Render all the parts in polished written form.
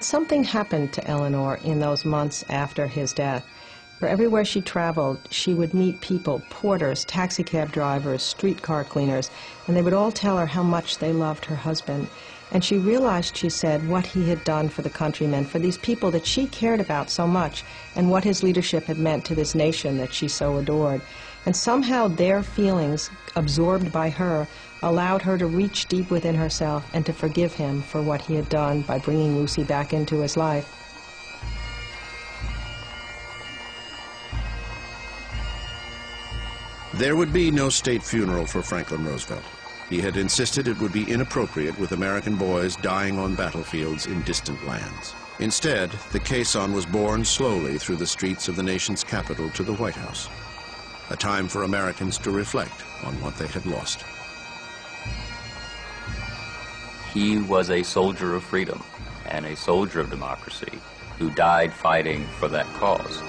Something happened to Eleanor in those months after his death. For everywhere she traveled, she would meet people, porters, taxicab drivers, streetcar cleaners, and they would all tell her how much they loved her husband. And she realized, she said, what he had done for the countrymen, for these people that she cared about so much, and what his leadership had meant to this nation that she so adored. And somehow their feelings, absorbed by her, allowed her to reach deep within herself and to forgive him for what he had done by bringing Lucy back into his life. There would be no state funeral for Franklin Roosevelt. He had insisted it would be inappropriate with American boys dying on battlefields in distant lands. Instead, the caisson was borne slowly through the streets of the nation's capital to the White House, a time for Americans to reflect on what they had lost. He was a soldier of freedom and a soldier of democracy who died fighting for that cause.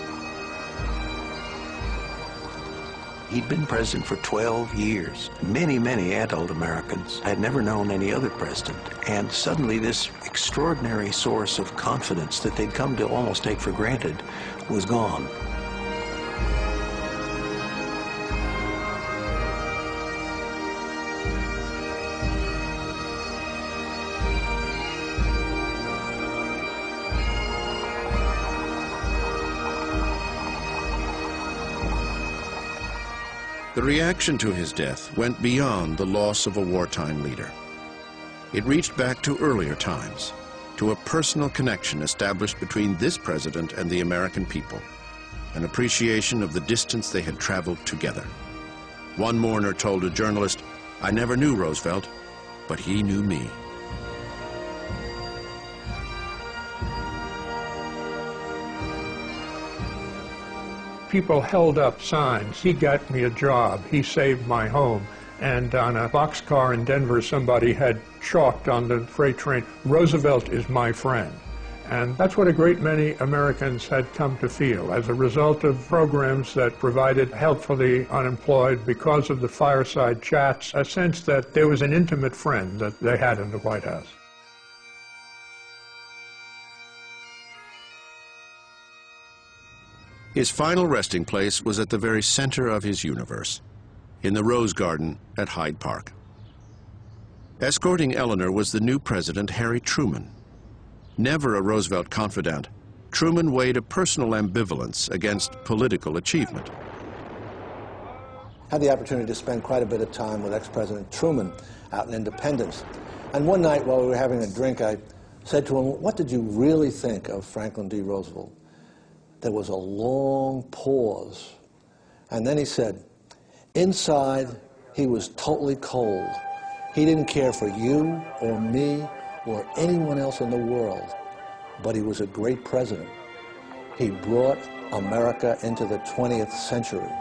He'd been president for 12 years. Many, many adult Americans had never known any other president. And suddenly this extraordinary source of confidence that they'd come to almost take for granted was gone. The reaction to his death went beyond the loss of a wartime leader. It reached back to earlier times, to a personal connection established between this president and the American people, an appreciation of the distance they had traveled together. One mourner told a journalist, "I never knew Roosevelt, but he knew me." People held up signs. He got me a job. He saved my home. And on a boxcar in Denver, somebody had chalked on the freight train, "Roosevelt is my friend." And that's what a great many Americans had come to feel as a result of programs that provided help for the unemployed, because of the fireside chats, a sense that there was an intimate friend that they had in the White House. His final resting place was at the very center of his universe, in the Rose Garden at Hyde Park. Escorting Eleanor was the new president, Harry Truman. Never a Roosevelt confidant, Truman weighed a personal ambivalence against political achievement. I had the opportunity to spend quite a bit of time with ex-President Truman out in Independence. And one night while we were having a drink, I said to him, "What did you really think of Franklin D. Roosevelt?" There was a long pause. And then he said, "Inside, he was totally cold. He didn't care for you or me or anyone else in the world, but he was a great president. He brought America into the 20th century."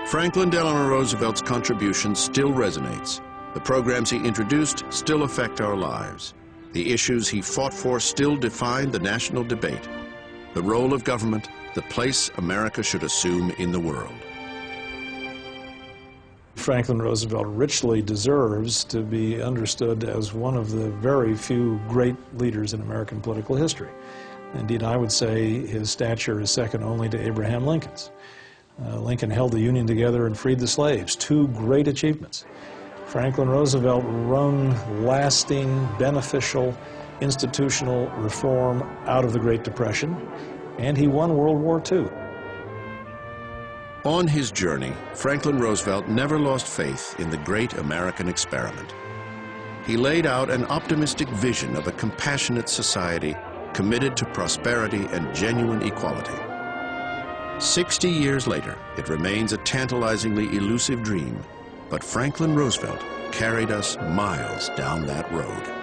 Franklin Delano Roosevelt's contribution still resonates. The programs he introduced still affect our lives. The issues he fought for still define the national debate. The role of government, the place America should assume in the world. Franklin Roosevelt richly deserves to be understood as one of the very few great leaders in American political history. Indeed, I would say his stature is second only to Abraham Lincoln's. Lincoln held the Union together and freed the slaves, two great achievements. Franklin Roosevelt wrung lasting, beneficial, institutional reform out of the Great Depression, and he won World War II. On his journey, Franklin Roosevelt never lost faith in the great American experiment. He laid out an optimistic vision of a compassionate society committed to prosperity and genuine equality. 60 years later, it remains a tantalizingly elusive dream, but Franklin Roosevelt carried us miles down that road.